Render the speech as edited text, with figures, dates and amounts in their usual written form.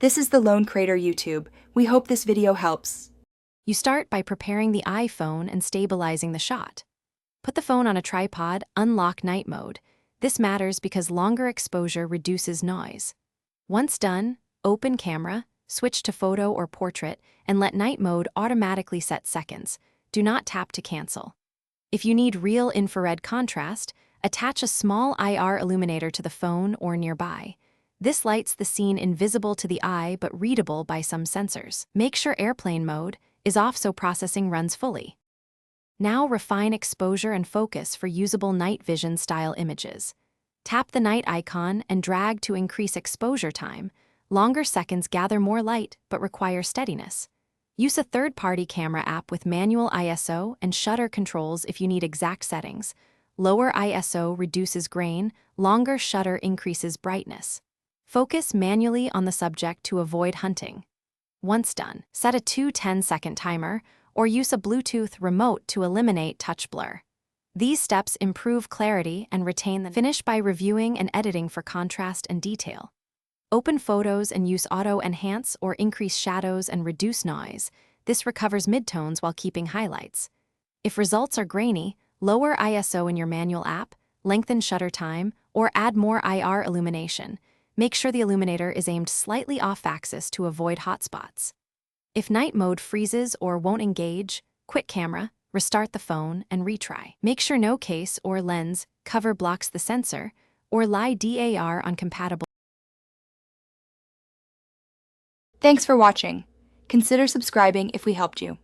This is the Lone Crater YouTube. We hope this video helps. You start by preparing the iPhone and stabilizing the shot. Put the phone on a tripod, unlock night mode. This matters because longer exposure reduces noise. Once done, open camera, switch to photo or portrait, and let night mode automatically set seconds. Do not tap to cancel. If you need real infrared contrast, attach a small IR illuminator to the phone or nearby. This lights the scene invisible to the eye but readable by some sensors. Make sure airplane mode is off so processing runs fully. Now refine exposure and focus for usable night vision style images. Tap the night icon and drag to increase exposure time. Longer seconds gather more light but require steadiness. Use a third-party camera app with manual ISO and shutter controls if you need exact settings. Lower ISO reduces grain, longer shutter increases brightness. Focus manually on the subject to avoid hunting. Once done, set a 10-second timer or use a Bluetooth remote to eliminate touch blur. These steps improve clarity and retain the finish by reviewing and editing for contrast and detail. Open photos and use auto enhance or increase shadows and reduce noise. This recovers midtones while keeping highlights. If results are grainy, lower ISO in your manual app, lengthen shutter time, or add more IR illumination. Make sure the illuminator is aimed slightly off-axis to avoid hotspots. If night mode freezes or won't engage, quit camera, restart the phone, and retry. Make sure no case or lens cover blocks the sensor, or lie DAR on compatible. Thanks for watching. Consider subscribing if we helped you.